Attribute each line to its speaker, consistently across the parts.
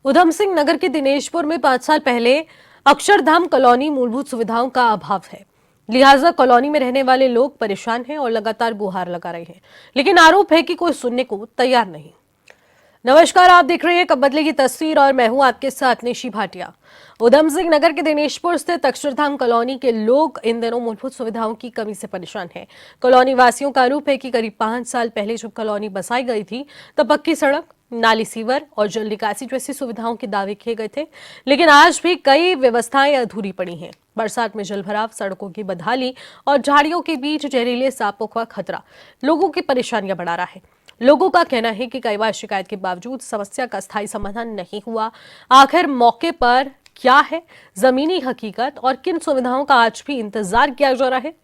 Speaker 1: उधम सिंह नगर के दिनेशपुर में 5 साल पहले अक्षरधाम कॉलोनी मूलभूत सुविधाओं का अभाव है। लिहाजा कॉलोनी में रहने वाले लोग परेशान हैं और लगातार गुहार लगा रहे हैं, लेकिन आरोप है कि कोई सुनने को तैयार नहीं। नमस्कार, आप देख रहे हैं कब बदलेगी तस्वीर और मैं हूं आपके साथ निशी भाटिया। उधम सिंह नगर के दिनेशपुर स्थित अक्षरधाम कॉलोनी के लोग इन दिनों मूलभूत सुविधाओं की कमी से परेशान हैं। कॉलोनी वासियों का आरोप है कि करीब 5 साल पहले जब कॉलोनी बसाई गई थी तब पक्की सड़क, नाली, सीवर और जल निकासी जैसी सुविधाओं के दावे किए गए थे, लेकिन आज भी कई व्यवस्थाएं अधूरी पड़ी हैं। बरसात में जलभराव, सड़कों की बदहाली और झाड़ियों के बीच जहरीले सांपों का खतरा लोगों की परेशानियां बढ़ा रहा है। लोगों का कहना है कि कई बार शिकायत के बावजूद समस्या का स्थायी समाधान नहीं हुआ। आखिर मौके पर क्या है जमीनी हकीकत और किन सुविधाओं का आज भी इंतजार किया जा रहा है?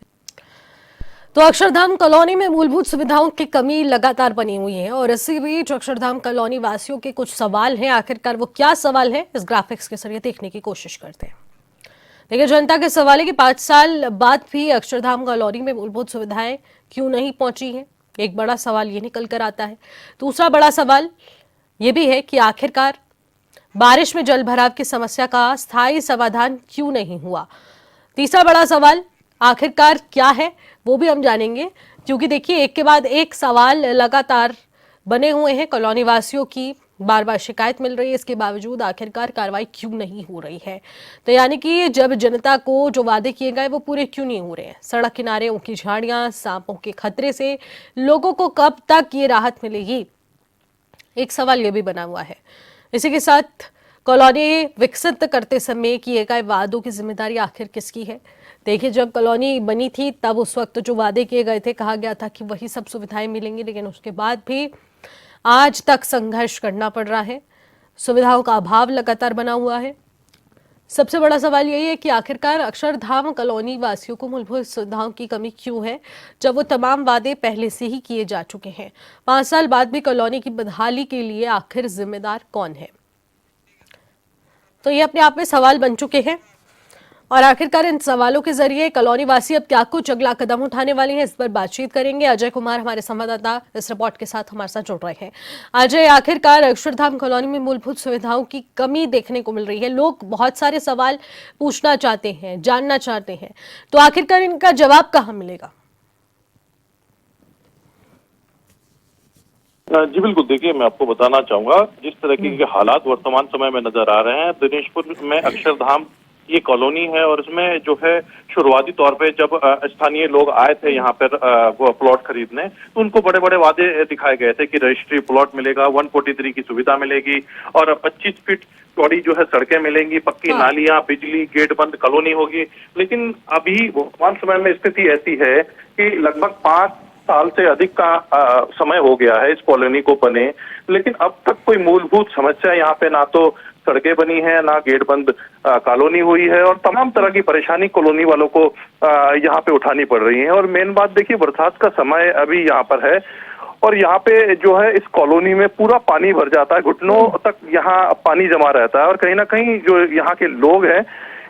Speaker 1: तो अक्षरधाम कॉलोनी में मूलभूत सुविधाओं की कमी लगातार बनी हुई है और इसी बीच अक्षरधाम कॉलोनी वासियों के कुछ सवाल हैं। आखिरकार वो क्या सवाल है, इस ग्राफिक्स के जरिए देखने की कोशिश करते हैं। देखिए, जनता के सवाल है कि 5 साल बाद भी अक्षरधाम कॉलोनी में मूलभूत सुविधाएं क्यों नहीं पहुंची हैं। एक बड़ा सवाल ये निकल कर आता है। दूसरा बड़ा सवाल ये भी है कि आखिरकार बारिश में जल भराव की समस्या का स्थायी समाधान क्यों नहीं हुआ। तीसरा बड़ा सवाल आखिरकार क्या है वो भी हम जानेंगे, क्योंकि देखिए एक के बाद एक सवाल लगातार बने हुए हैं। कॉलोनी वासियों की बार बार शिकायत मिल रही है, इसके बावजूद आखिरकार कार्रवाई क्यों नहीं हो रही है। तो यानी कि जब जनता को जो वादे किए गए वो पूरे क्यों नहीं हो रहे हैं। सड़क किनारे उनकी झाड़ियां, सांपों के खतरे से लोगों को कब तक ये राहत मिलेगी, एक सवाल ये भी बना हुआ है। इसी के साथ कॉलोनी विकसित करते समय किए गए वादों की जिम्मेदारी आखिर किसकी है। देखिए, जब कॉलोनी बनी थी तब उस वक्त जो वादे किए गए थे, कहा गया था कि वही सब सुविधाएं मिलेंगी, लेकिन उसके बाद भी आज तक संघर्ष करना पड़ रहा है। सुविधाओं का अभाव लगातार बना हुआ है। सबसे बड़ा सवाल यही है कि आखिरकार अक्षरधाम कॉलोनी वासियों को मूलभूत सुविधाओं की कमी क्यों है, जब वो तमाम वादे पहले से ही किए जा चुके हैं। 5 साल बाद भी कॉलोनी की बदहाली के लिए आखिर जिम्मेदार कौन है, तो ये अपने आप में सवाल बन चुके हैं। और आखिरकार इन सवालों के जरिए कॉलोनी वासी अब क्या कुछ अगला कदम उठाने वाले हैं, इस पर बातचीत करेंगे। अजय कुमार हमारे संवाददाता इस रिपोर्ट के साथ हमारे साथ जुड़ रहे हैं। अजय, आखिरकार अक्षरधाम कॉलोनी में मूलभूत सुविधाओं की कमी देखने को मिल रही है। लोग बहुत सारे सवाल पूछना चाहते हैं, जानना चाहते हैं, तो आखिरकार इनका जवाब कहाँ मिलेगा?
Speaker 2: जी बिल्कुल, देखिए मैं आपको बताना चाहूंगा जिस तरह के हालात वर्तमान समय में नजर आ रहे हैं दिनेशपुर में अक्षरधाम ये कॉलोनी है और इसमें जो है शुरुआती तौर पे जब स्थानीय लोग आए थे यहाँ पर वो प्लॉट खरीदने, तो उनको बड़े बड़े वादे दिखाए गए थे कि रजिस्ट्री प्लॉट मिलेगा, 143 की सुविधा मिलेगी और 25 फीट चौड़ी जो है सड़कें मिलेंगी, पक्की नालियां, बिजली, गेट बंद कॉलोनी होगी। लेकिन अभी वर्तमान समय में स्थिति ऐसी है कि लगभग 5 साल से अधिक का समय हो गया है इस कॉलोनी को बने, लेकिन अब तक कोई मूलभूत समस्या यहाँ पे ना तो सड़कें बनी है, ना गेट बंद कॉलोनी हुई है और तमाम तरह की परेशानी कॉलोनी वालों को यहाँ पे उठानी पड़ रही है। और मेन बात देखिए, बरसात का समय अभी यहाँ पर है और यहाँ पे जो है इस कॉलोनी में पूरा पानी भर जाता है, घुटनों तक यहाँ पानी जमा रहता है और कहीं ना कहीं जो यहाँ के लोग हैं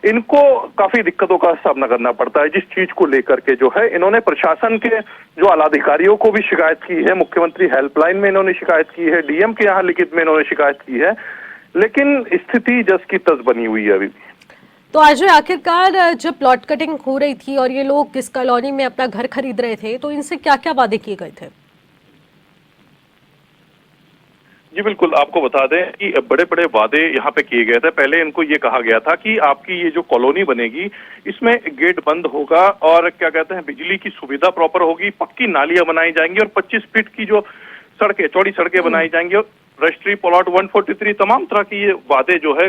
Speaker 2: इनको काफी दिक्कतों का सामना करना पड़ता है। जिस चीज को लेकर के जो है इन्होंने प्रशासन के जो आलाधिकारियों को भी शिकायत की है, मुख्यमंत्री हेल्पलाइन में इन्होंने शिकायत की है, डीएम के यहाँ लिखित में इन्होंने शिकायत की है, लेकिन स्थिति जस की तस बनी हुई है अभी।
Speaker 1: तो आज आखिरकार जब प्लॉट कटिंग हो रही थी और ये लोग किस कॉलोनी में अपना घर खरीद रहे थे, तो इनसे क्या क्या वादे किए गए थे?
Speaker 2: जी बिल्कुल, आपको बता दें कि बड़े बड़े वादे यहाँ पे किए गए थे। पहले इनको ये कहा गया था कि आपकी ये जो कॉलोनी बनेगी इसमें गेट बंद होगा और क्या कहते हैं बिजली की सुविधा प्रॉपर होगी, पक्की नालियां बनाई जाएंगी और 25 फीट की जो सड़कें, चौड़ी सड़कें बनाई जाएंगी और रजिस्ट्री प्लॉट 143, तमाम तरह की ये वादे जो है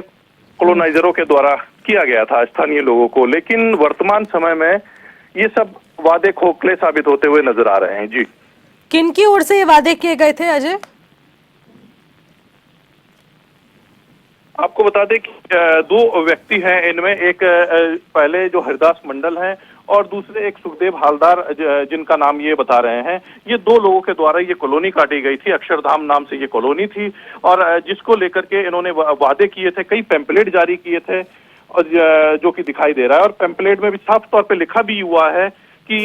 Speaker 2: कॉलोनाइजरों के द्वारा किया गया था स्थानीय लोगों को। लेकिन वर्तमान समय में ये सब वादे खोखले साबित होते हुए नजर आ रहे हैं। जी,
Speaker 1: किन की ओर से ये वादे किए गए थे अजय?
Speaker 2: आपको बता दें कि 2 व्यक्ति हैं, इनमें एक पहले जो हरिदास मंडल हैं और दूसरे एक सुखदेव हालदार जिनका नाम ये बता रहे हैं। ये 2 लोगों के द्वारा ये कॉलोनी काटी गई थी, अक्षरधाम नाम से ये कॉलोनी थी और जिसको लेकर के इन्होंने वादे किए थे, कई पैम्पलेट जारी किए थे और जो कि दिखाई दे रहा है और पैम्पलेट में भी साफ तौर पे लिखा भी हुआ है कि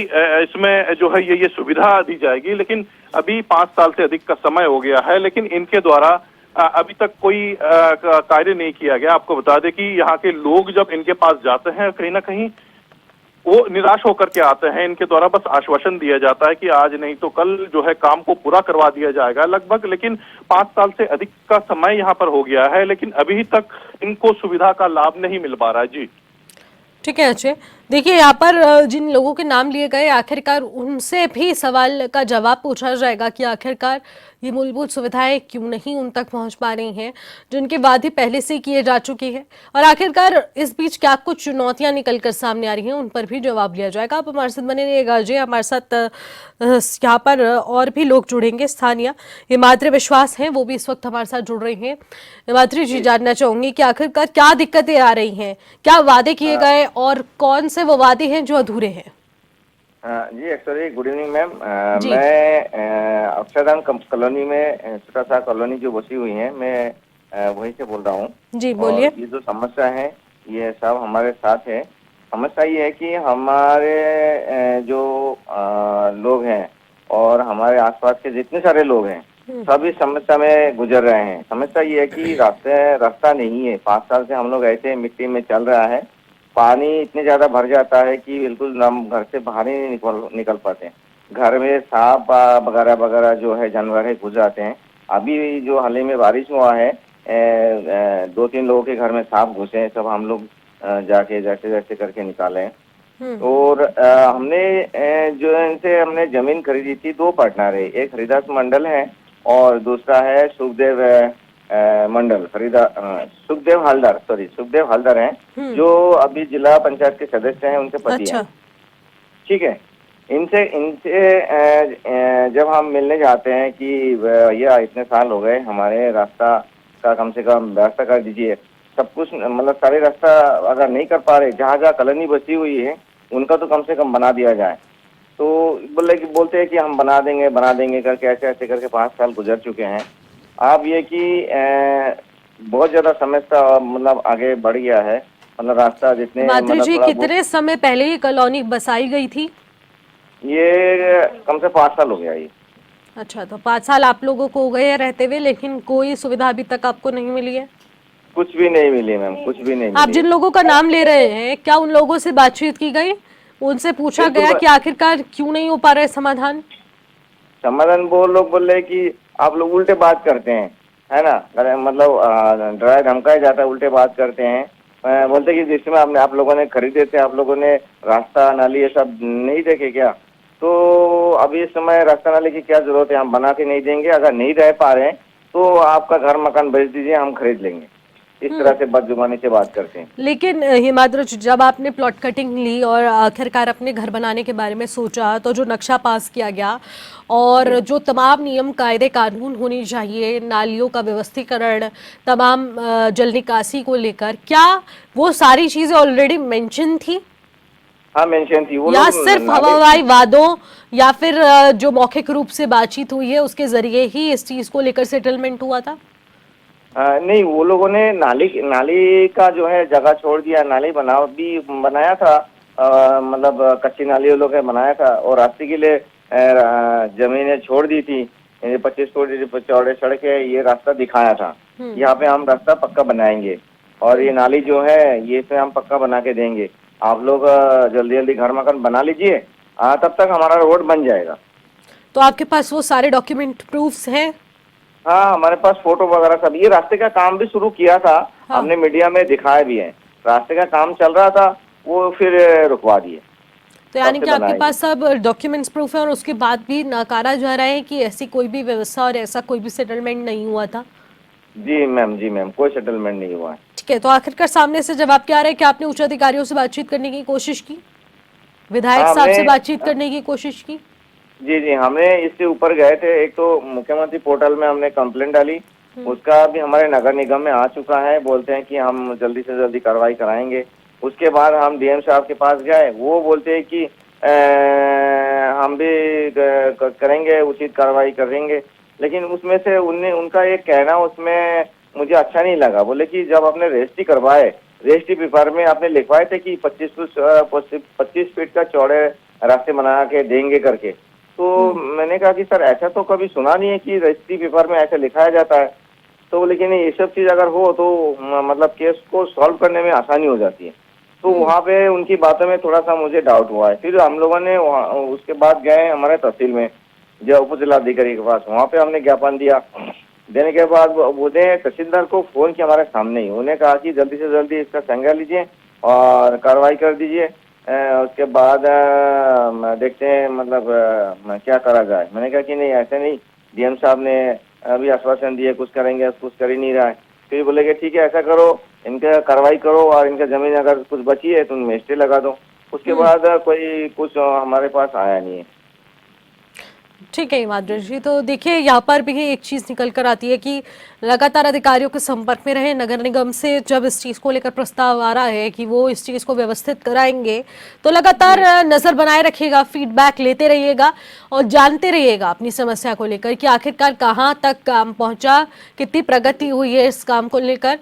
Speaker 2: इसमें जो है ये सुविधा दी जाएगी। लेकिन अभी 5 साल से अधिक का समय हो गया है, लेकिन इनके द्वारा अभी तक कोई कार्य नहीं किया गया। आपको बता दें कि यहाँ के लोग जब इनके पास जाते हैं कहीं ना कहीं वो निराश होकर के आते हैं। इनके द्वारा बस आश्वासन दिया जाता है कि आज नहीं तो कल जो है काम को पूरा करवा दिया जाएगा लगभग, लेकिन 5 साल से अधिक का समय यहाँ पर हो गया है, लेकिन अभी तक इनको सुविधा का लाभ नहीं मिल पा रहा है। जी
Speaker 1: ठीक है अजय, देखिए यहाँ पर जिन लोगों के नाम लिए गए आखिरकार उनसे भी सवाल का जवाब पूछा जाएगा कि आखिरकार ये मूलभूत सुविधाएं क्यों नहीं उन तक पहुंच पा रही हैं जिनके वादे पहले से किए जा चुके हैं, और आखिरकार इस बीच क्या कुछ चुनौतियां निकलकर सामने आ रही हैं उन पर भी जवाब लिया जाएगा। आप हमारे साथ बने रहिएगा अजय। हमारे साथ यहाँ पर और भी लोग जुड़ेंगे, स्थानीय हिमाद्री विश्वास हैं, वो भी इस वक्त हमारे साथ जुड़ रही हैं। हिमाद्री जी, जानना चाहूंगी कि आखिरकार क्या दिक्कतें आ रही हैं, क्या वादे किए गए और कौन से वो वादे हैं जो अधूरे हैं?
Speaker 3: जी एक्चुअली गुड इवनिंग मैम।
Speaker 1: जी।
Speaker 3: मैं अक्षरधाम कॉलोनी में छोटा सा कॉलोनी जो बसी हुई है, मैं वहीं से बोल रहा हूँ।
Speaker 1: जी बोलिए।
Speaker 3: ये जो समस्या है ये सब हमारे साथ है। समस्या ये है कि हमारे जो लोग हैं और हमारे आसपास के जितने सारे लोग हैं सभी समस्या में गुजर रहे हैं। समस्या ये है कि रास्ता नहीं है। 5 साल से हम लोग ऐसे मिट्टी में चल रहा है। पानी इतने ज्यादा भर जाता है कि बिल्कुल हम घर से बाहर ही नहीं निकल पाते। घर में सांप वगैरह वगैरह जो है जानवर है घुस जाते हैं। अभी जो हाल ही में बारिश हुआ है 2-3 लोगों के घर में सांप घुसे हैं। सब हम लोग जाके जैसे जैसे करके निकाले हैं। और हमने जो इनसे हमने जमीन खरीदी थी। 2 पार्टनर है, एक हरिदास मंडल है और दूसरा है सुखदेव मंडल सुखदेव हलदर हैं जो अभी जिला पंचायत के सदस्य हैं, उनके पति हैं। ठीक है, इनसे जब हम मिलने जाते हैं कि भैया इतने साल हो गए, हमारे रास्ता का कम से कम व्यवस्था कर दीजिए। सब कुछ मतलब सारे रास्ता अगर नहीं कर पा रहे, जहाँ जहाँ कॉलोनी बसी हुई है उनका तो कम से कम बना दिया जाए। तो बोलते हैं कि हम बना देंगे करके ऐसे ऐसे करके 5 साल गुजर चुके हैं। अब ये कि बहुत ज्यादा समस्या मतलब आगे बढ़ गया है। मतलब रास्ता जितने
Speaker 1: हिमाद्री जी, कितने समय पहले ये कॉलोनी बसाई गई थी?
Speaker 3: ये कम से 5 साल हो गया ये।
Speaker 1: अच्छा, तो 5 साल आप लोगों को हो गए हैं रहते हुए, लेकिन कोई सुविधा अभी तक आपको नहीं मिली है?
Speaker 3: कुछ भी नहीं मिली मैम, कुछ भी नहीं मिली।
Speaker 1: आप जिन लोगों का नाम ले रहे हैं, क्या उन लोगों से बातचीत की गई? उनसे पूछा गया कि आखिरकार क्यों नहीं हो पा रहा है समाधान?
Speaker 3: वो लोग बोल रहे कि आप लोग उल्टे बात करते हैं, है ना। मतलब डराया धमकाया जाता है, उल्टे बात करते हैं। बोलते कि जिसमें आप लोगों ने खरीदे थे, आप लोगों ने रास्ता नाली ये सब नहीं देखे क्या? तो अभी इस समय रास्ता नाली की क्या जरूरत है, हम बना के नहीं देंगे। अगर नहीं रह पा रहे हैं तो आपका घर मकान बेच दीजिए, हम खरीद लेंगे। इस तरह से बदजुबानी से बात करते हैं।
Speaker 1: लेकिन हिमाद्री, जब आपने प्लॉट कटिंग ली और आखिरकार अपने घर बनाने के बारे में सोचा, तो जो नक्शा पास किया गया और जो तमाम नियम कायदे कानून होनी चाहिए, नालियों का व्यवस्थीकरण, तमाम जल निकासी को लेकर, क्या वो सारी चीजें ऑलरेडी मेंशन थी?
Speaker 3: हाँ मेंशन थी। वो
Speaker 1: या सिर्फ हवाई वादों या फिर जो मौखिक रूप से बातचीत हुई है उसके जरिए ही इस चीज को लेकर सेटलमेंट हुआ था?
Speaker 3: नहीं, वो लोगों ने नाली का जो है जगह छोड़ दिया। नाली बनाया था, मतलब कच्ची नाली वो लोग ने बनाया था और रास्ते के लिए जमीनें छोड़ दी थी। 25 फुट चौड़े सड़क है, ये रास्ता दिखाया था। यहाँ पे हम रास्ता पक्का बनाएंगे और ये नाली जो है ये इसमें हम पक्का बना के देंगे। आप लोग जल्दी जल्दी घर मकान बना लीजिए, तब तक हमारा रोड बन जाएगा।
Speaker 1: तो आपके पास वो सारे डॉक्यूमेंट प्रूफ्स हैं?
Speaker 3: हाँ, हमारे पास फोटो वगैरह सब। ये रास्ते का काम भी शुरू किया था। हाँ। हमने मीडिया में दिखाया भी है। रास्ते का काम चल रहा था, वो फिर रुकवा दिए।
Speaker 1: तो यानी कि आपके पास सब डॉक्यूमेंट्स प्रूफ है और उसके बाद भी नकारा जा रहा है कि ऐसी कोई भी व्यवस्था और ऐसा कोई भी सेटलमेंट नहीं हुआ था?
Speaker 3: जी मैम, कोई सेटलमेंट नहीं हुआ है।
Speaker 1: ठीक है, तो आखिरकार सामने से जवाब क्या आ रहा है कि आपने उच्च अधिकारियों से बातचीत करने की कोशिश की, विधायक साहब से बातचीत करने की कोशिश की?
Speaker 3: जी, हमने इससे ऊपर गए थे। एक तो मुख्यमंत्री पोर्टल में हमने कंप्लेंट डाली, उसका भी हमारे नगर निगम में आ चुका है। बोलते हैं कि हम जल्दी से जल्दी कार्रवाई कराएंगे। उसके बाद हम डीएम साहब के पास गए, वो बोलते हैं कि हम भी करेंगे, उचित कार्रवाई करेंगे। लेकिन उसमें से उनका एक कहना उसमें मुझे अच्छा नहीं लगा। बोले कि जब आपने रजिस्ट्री करवाए, रजिस्ट्री पेपर में आपने लिखवाए थे कि 25 फीट का चौड़े रास्ते बना के देंगे करके। तो मैंने कहा कि सर ऐसा तो कभी सुना नहीं है कि रजिस्ट्री पेपर में ऐसा लिखाया जाता है। तो लेकिन ये सब चीज अगर हो तो मतलब केस को सॉल्व करने में आसानी हो जाती है। तो वहाँ पे उनकी बातों में थोड़ा सा मुझे डाउट हुआ है। फिर हम लोगों ने उसके बाद गए हमारे तहसील में, जो उप जिलाधिकारी के पास, वहाँ पे हमने ज्ञापन दिया। देने के बाद उन्हें तहसीलदार को फोन किया हमारे सामने ही, उन्हें कहा कि जल्दी से जल्दी इसका संज्ञान लीजिए और कार्रवाई कर दीजिए। उसके बाद देखते हैं मतलब क्या करा जाए। मैंने कहा कि नहीं ऐसे नहीं, डीएम साहब ने अभी आश्वासन दिए कुछ करेंगे, कुछ कर ही नहीं रहा है। फिर बोले कि ठीक है ऐसा करो, इनका कार्रवाई करो और इनका जमीन अगर कुछ बची है तो उनमें स्टे लगा दो। उसके बाद कोई कुछ हमारे पास आया नहीं है।
Speaker 1: ठीक है हिमाद्री जी, तो देखिए यहाँ पर भी एक चीज निकल कर आती है कि लगातार अधिकारियों के संपर्क में रहे। नगर निगम से जब इस चीज को लेकर प्रस्ताव आ रहा है कि वो इस चीज को व्यवस्थित कराएंगे, तो लगातार नजर बनाए रखिएगा, फीडबैक लेते रहिएगा और जानते रहिएगा अपनी समस्या को लेकर कि आखिरकार कहाँ तक काम पहुंचा, कितनी प्रगति हुई है इस काम को लेकर,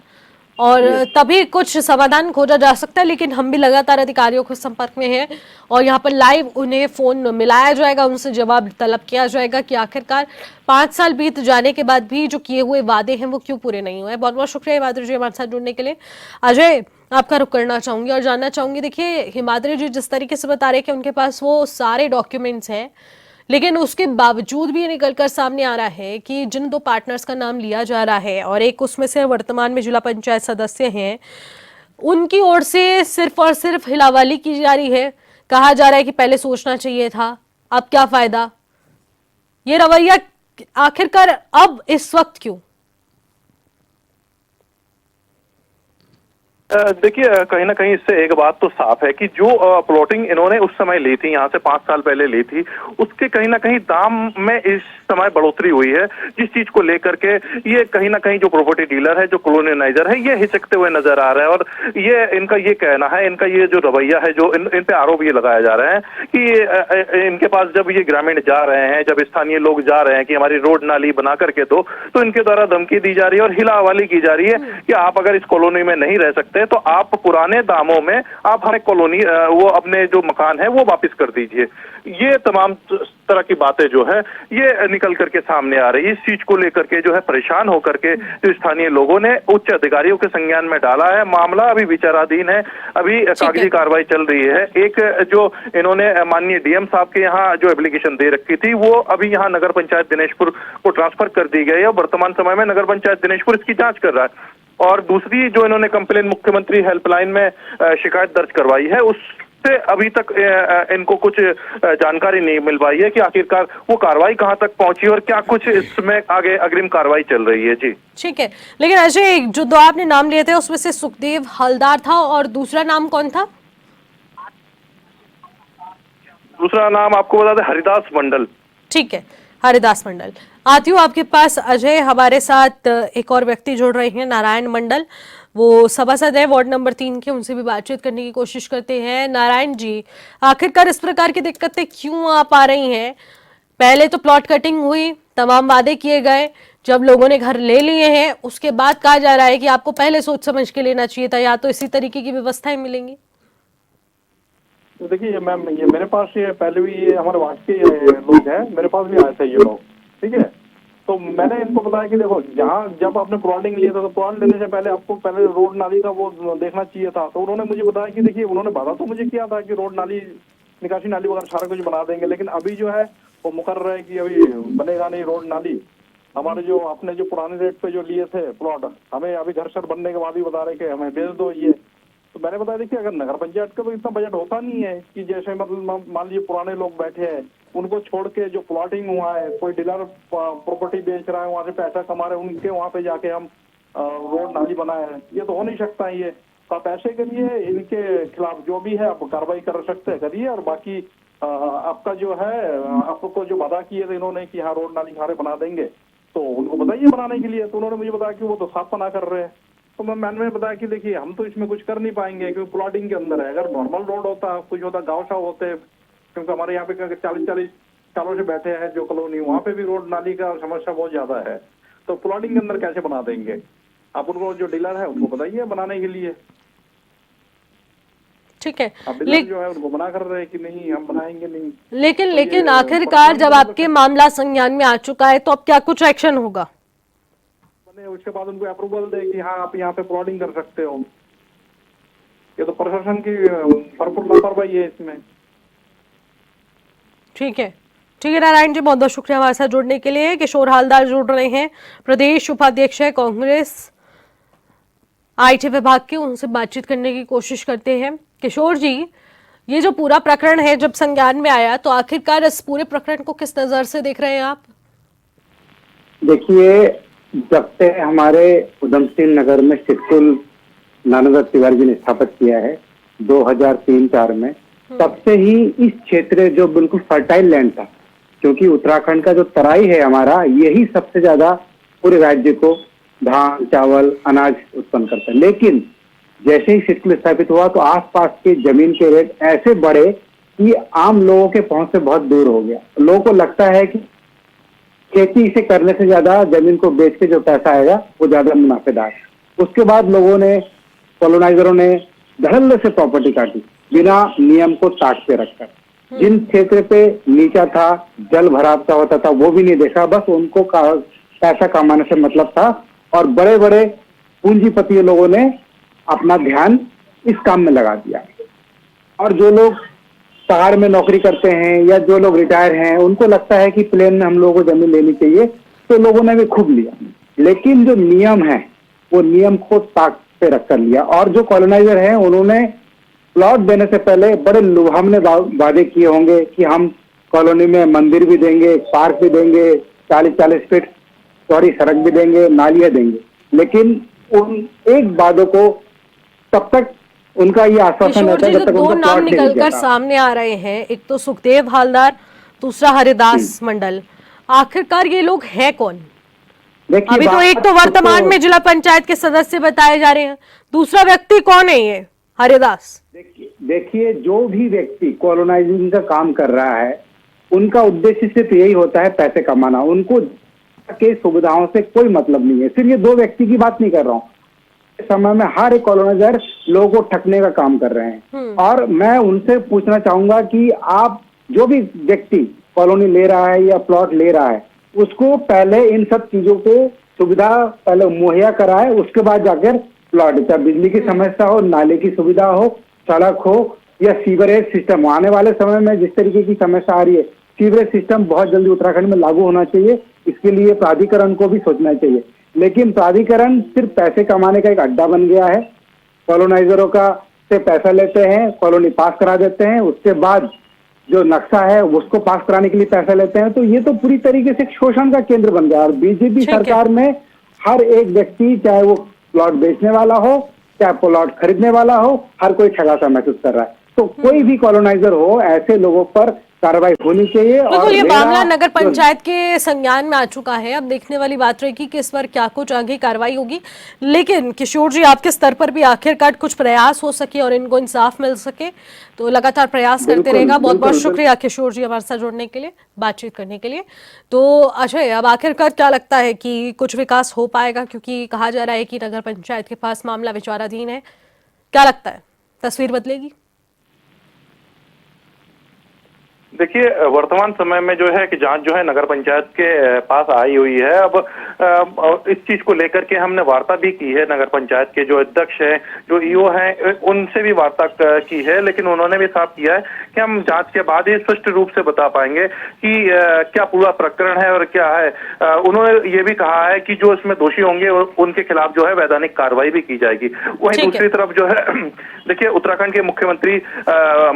Speaker 1: और तभी कुछ समाधान खोजा जा सकता है। लेकिन हम भी लगातार अधिकारियों के संपर्क में हैं और यहाँ पर लाइव उन्हें फोन मिलाया जाएगा, उनसे जवाब तलब किया जाएगा कि आखिरकार 5 साल बीत जाने के बाद भी जो किए हुए वादे हैं वो क्यों पूरे नहीं हुए। बहुत बहुत शुक्रिया हिमाद्री जी हमारे साथ जुड़ने के लिए। अजय, आपका रुख करना चाहूंगी और जानना चाहूंगी, देखिए हिमाद्री जी जिस तरीके से बता रहे हैं कि उनके पास वो सारे डॉक्यूमेंट्स हैं, लेकिन उसके बावजूद भी ये निकलकर सामने आ रहा है कि जिन 2 पार्टनर्स का नाम लिया जा रहा है और एक उसमें से वर्तमान में जिला पंचायत सदस्य हैं, उनकी ओर से सिर्फ और सिर्फ हिलावाली की जा रही है। कहा जा रहा है कि पहले सोचना चाहिए था, अब क्या फायदा। ये रवैया आखिरकार अब इस वक्त क्यों?
Speaker 2: देखिए कहीं ना कहीं इससे एक बात तो साफ है कि जो प्लॉटिंग इन्होंने उस समय ली थी, यहाँ से 5 साल पहले ली थी, उसके कहीं ना कहीं दाम में इस समय बढ़ोतरी हुई है, जिस चीज को लेकर के ये कहीं ना कहीं जो प्रॉपर्टी डीलर है, जो कॉलोनाइजर है, ये हिचकते हुए नजर आ रहे हैं। और ये इनका ये कहना है, इनका ये जो रवैया है, जो इन पे आरोप ये लगाया जा रहा है कि इनके पास जब ये ग्रामीण जा रहे हैं, जब स्थानीय लोग जा रहे हैं कि हमारी रोड नाली बना करके दो, तो इनके द्वारा धमकी दी जा रही है और हिलावाली की जा रही है कि आप अगर इस कॉलोनी में नहीं रह सकते तो आप पुराने दामों में आप हमें कॉलोनी वो अपने जो मकान है वो वापस कर दीजिए। ये तमाम तरह की बातें जो है ये निकल करके सामने आ रही है। इस चीज को लेकर के जो है परेशान होकर के जो स्थानीय लोगों ने उच्च अधिकारियों के संज्ञान में डाला है। मामला अभी विचाराधीन है, अभी कागजी कार्रवाई चल रही है। एक जो इन्होंने माननीय डीएम साहब के यहाँ जो एप्लीकेशन दे रखी थी वो अभी यहाँ नगर पंचायत दिनेशपुर को ट्रांसफर कर दी गई है और वर्तमान समय में नगर पंचायत दिनेशपुर इसकी जांच कर रहा है। और दूसरी जो इन्होंने कंप्लेन मुख्यमंत्री हेल्पलाइन में शिकायत दर्ज करवाई है, उससे अभी तक इनको कुछ जानकारी नहीं मिल पाई है कि आखिरकार वो कार्रवाई कहां तक पहुंची और क्या कुछ इसमें आगे अग्रिम कार्रवाई चल रही है। जी
Speaker 1: ठीक है, लेकिन अजय जो 2 आपने नाम लिए थे उसमें से सुखदेव हलदार था और दूसरा नाम कौन था?
Speaker 2: दूसरा नाम आपको बता दें, हरिदास मंडल।
Speaker 1: ठीक है, हरिदास मंडल। आती हूँ आपके पास अजय। हमारे साथ एक और व्यक्ति जुड़ रहे हैं, नारायण मंडल, वो सभासद है वार्ड नंबर 3 के, उनसे भी बातचीत करने की कोशिश करते हैं। नारायण जी, आखिरकार इस प्रकार की दिक्कतें क्यों आ पा रही हैं? पहले तो प्लॉट कटिंग हुई, तमाम वादे किए गए, जब लोगों ने घर ले लिए हैं उसके बाद कहा जा रहा है कि आपको पहले सोच समझ के लेना चाहिए था, या तो इसी तरीके की व्यवस्थाएं मिलेंगी।
Speaker 4: तो देखिए मैम, ये मेरे पास ये पहले भी ये हमारे वार्ड के लोग हैं, मेरे पास भी आए थे ये लोग, ठीक है। तो मैंने इनको बताया कि देखो, जहाँ जब आपने प्लॉटिंग लिया था तो प्लॉट लेने से पहले आपको पहले रोड नाली का वो देखना चाहिए था। तो उन्होंने मुझे बताया कि देखिए, उन्होंने वादा तो मुझे किया था कि रोड नाली, निकासी नाली वगैरह सारा कुछ बना देंगे, लेकिन अभी जो है वो मुकर्रर है कि अभी बनेगा नहीं रोड नाली। हमारे जो अपने जो पुराने रेट पे जो लिए थे प्लॉट, हमें अभी घर शर बनने के बाद ही बता रहे कि हमें बेच दो ये। तो मैंने बताया देखिए, अगर नगर पंचायत का तो इतना बजट होता नहीं है कि जैसे मतलब मान लीजिए पुराने लोग बैठे हैं, उनको छोड़ के जो प्लॉटिंग हुआ है, कोई डीलर प्रॉपर्टी बेच रहा है, वहाँ से पैसा कमा रहे हैं, उनके वहाँ पे जाके हम रोड नाली बनाए हैं, ये तो हो नहीं सकता। ये तो आप ऐसे करिए, इनके खिलाफ जो भी है आप कार्रवाई कर सकते हैं करिए, और बाकी आपका जो है, आपको जो वादा किए थे इन्होंने कि हाँ रोड नाली सारे बना देंगे, तो उनको बताइए बनाने के लिए। तो उन्होंने मुझे बताया कि वो तो साफ मना कर रहे हैं। तो मैंने बताया कि देखिए, हम तो इसमें कुछ कर नहीं पाएंगे क्योंकि प्लॉटिंग के अंदर है। अगर नॉर्मल रोड होता, कुछ होता, गाँव साहब होते, क्योंकि हमारे यहाँ पे 40-40 सालों से बैठे हैं जो कॉलोनी, वहाँ पे भी रोड नाली का समस्या बहुत ज्यादा है। तो प्लॉटिंग के अंदर कैसे बना देंगे? आप उनको जो डीलर है उनको बताइए बनाने के लिए।
Speaker 1: ठीक है,
Speaker 4: जो है उनको मना कर रहे हैं कि नहीं हम बनाएंगे नहीं।
Speaker 1: लेकिन आखिरकार जब आपके मामला संज्ञान में आ चुका है तो अब क्या कुछ एक्शन होगा?
Speaker 4: बने उसके बाद उनको अप्रूवल दे कि हाँ आप यहाँ पे प्लॉटिंग कर सकते हो। ये तो प्रशासन की भरपूर लापरवाही है इसमें।
Speaker 1: ठीक है, ठीक है नारायण जी, बहुत बहुत शुक्रिया हमारे साथ जुड़ने के लिए। किशोर हालदार जुड़ रहे हैं, प्रदेश उपाध्यक्ष है कांग्रेस आईटी विभाग के, उनसे बातचीत करने की कोशिश करते हैं। किशोर जी, ये जो पूरा प्रकरण है जब संज्ञान में आया तो आखिरकार इस पूरे प्रकरण को किस नजर से देख रहे हैं आप?
Speaker 5: देखिए, जब से हमारे उधम सिंह नगर में सिटकुल नानादत्त तिवारी जी ने स्थापित किया है 2003-4 में, तब से ही इस क्षेत्र जो बिल्कुल फर्टाइल लैंड था, क्योंकि उत्तराखंड का जो तराई है हमारा, यही सबसे ज्यादा पूरे राज्य को धान, चावल, अनाज उत्पन्न करता है। लेकिन जैसे ही सिटकुल स्थापित हुआ तो आसपास के जमीन के रेट ऐसे बढ़े कि आम लोगों के पहुंच से बहुत दूर हो गया। लोगों को लगता है कि खेती से करने से ज्यादा जमीन को बेच के जो पैसा आएगा वो ज्यादा मुनाफेदार है। उसके बाद लोगों ने, कॉलोनाइजरों ने धड़ल्ले से प्रॉपर्टी काटी बिना नियम को ताक पे रखकर। जिन क्षेत्र पे नीचा था, जल भराव सा होता था, वो भी नहीं देखा, बस उनको पैसा कमाने से मतलब था। और बड़े बड़े पूंजीपति लोगों ने अपना ध्यान इस काम में लगा दिया। और जो लोग पहाड़ में नौकरी करते हैं या जो लोग रिटायर हैं, उनको लगता है कि प्लेन में हम लोगों को जमीन लेनी चाहिए, तो लोगों ने भी खूब लिया। लेकिन जो नियम है वो नियम को ताक पे रख कर लिया। और जो कॉलोनाइजर हैं उन्होंने प्लॉट देने से पहले बड़े लुभावने वादे किए होंगे कि हम कॉलोनी में मंदिर भी देंगे, पार्क भी देंगे, 40-40 फीट चौड़ी सड़क भी देंगे, नालियां देंगे। लेकिन उन एक वादों को तब तक उनका ये आश्वासन रहता है जब तक
Speaker 1: दो
Speaker 5: उनका
Speaker 1: नाम
Speaker 5: प्लॉट नहीं
Speaker 1: निकलकर
Speaker 5: जाता।
Speaker 1: सामने आ रहे हैं, एक तो सुखदेव हालदार, दूसरा हरिदास मंडल। आखिरकार ये लोग हैं कौन?
Speaker 5: देखिए,
Speaker 1: अभी तो एक तो वर्तमान में जिला पंचायत के सदस्य बताए जा रहे हैं, दूसरा व्यक्ति कौन है ये हरिदास?
Speaker 5: देखिए, जो भी व्यक्ति कॉलोनाइजिंग का काम कर रहा है, उनका उद्देश्य सिर्फ यही होता है पैसे कमाना। उनको के सुविधाओं से कोई मतलब नहीं है। सिर्फ ये दो व्यक्ति की बात नहीं कर रहा हूँ, इस समय में हर एक कॉलोनाइजर लोगों को ठगने का काम कर रहे हैं। और मैं उनसे पूछना चाहूंगा कि आप, जो भी व्यक्ति कॉलोनी ले रहा है या प्लॉट ले रहा है, उसको पहले इन सब चीजों को सुविधा पहले मुहैया कराए, उसके बाद जाकर प्लॉट, चाहे बिजली की समस्या हो, नाले की सुविधा हो, सड़क हो या सीवरेज सिस्टम। आने वाले समय में जिस तरीके की समस्या आ रही है, सीवरेज सिस्टम बहुत जल्दी उत्तराखंड में लागू होना चाहिए। इसके लिए प्राधिकरण को भी सोचना चाहिए। लेकिन प्राधिकरण सिर्फ पैसे कमाने का एक अड्डा बन गया है। कॉलोनाइजरों का से पैसा लेते हैं, कॉलोनी पास करा देते हैं, उसके बाद जो नक्शा है उसको पास कराने के लिए पैसा लेते हैं। तो ये तो पूरी तरीके से एक शोषण का केंद्र बन गया। और बीजेपी सरकार में हर एक व्यक्ति, चाहे वो प्लॉट बेचने वाला हो, चाहे प्लॉट खरीदने वाला हो, हर कोई ठगा सा महसूस कर रहा है। तो कोई भी कॉलोनाइजर हो, ऐसे लोगों पर कार्रवाई होनी चाहिए।
Speaker 1: बिल्कुल, ये मामला नगर पंचायत के संज्ञान में आ चुका है। अब देखने वाली बात रहेगी कि इस पर क्या कुछ आगे कार्रवाई होगी। लेकिन किशोर जी, आपके स्तर पर भी आखिरकार कुछ प्रयास हो सके और इनको इंसाफ मिल सके, तो लगातार प्रयास करते रहेगा। बहुत बहुत शुक्रिया किशोर जी हमारे साथ जुड़ने के लिए, बातचीत करने के लिए। तो अजय, अब आखिरकार क्या लगता है कि कुछ विकास हो पाएगा? क्योंकि कहा जा रहा है कि नगर पंचायत के पास मामला विचाराधीन है। क्या लगता है, तस्वीर बदलेगी?
Speaker 2: देखिए, वर्तमान समय में जो है कि जांच जो है नगर पंचायत के पास आई हुई है। अब इस चीज को लेकर के हमने वार्ता भी की है। नगर पंचायत के जो अध्यक्ष हैं, जो ईओ हैं, उनसे भी वार्ता की है। लेकिन उन्होंने भी साफ किया है कि हम जांच के बाद ही स्पष्ट रूप से बता पाएंगे कि क्या पूरा प्रकरण है और क्या है। उन्होंने ये भी कहा है कि जो इसमें दोषी होंगे उनके खिलाफ जो है वैधानिक कार्रवाई भी की जाएगी। वहीं दूसरी तरफ जो है, देखिए, उत्तराखंड के मुख्यमंत्री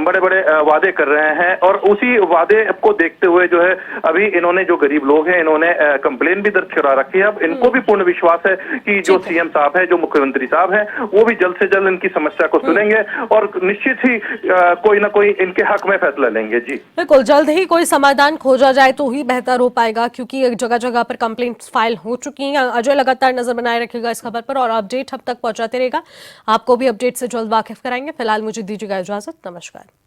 Speaker 2: बड़े बड़े वादे कर रहे हैं और उसी वादे को देखते हुए जो है अभी इन्होंने, जो गरीब लोग हैं, इन्होंने कंप्लेन भी दर्ज करा रखी है। अब इनको भी पूर्ण विश्वास है कि जो सीएम साहब है, जो मुख्यमंत्री साहब हैं, वो भी जल्द से जल्द इनकी समस्या को सुनेंगे और निश्चित ही कोई ना कोई इनके हक में फैसला लेंगे। जी
Speaker 1: बिल्कुल, जल्द ही कोई समाधान खोजा जाए तो ही बेहतर हो पाएगा, क्योंकि जगह जगह पर कंप्लेंट्स फाइल हो चुकी हैं। अजय लगातार नजर बनाए रखेगा इस खबर पर और अपडेट अब तक पहुंचाते रहेगा। आपको भी अपडेट से जल्द वाकिफ कराएंगे। फिलहाल मुझे दीजिएगा इजाजत। नमस्कार।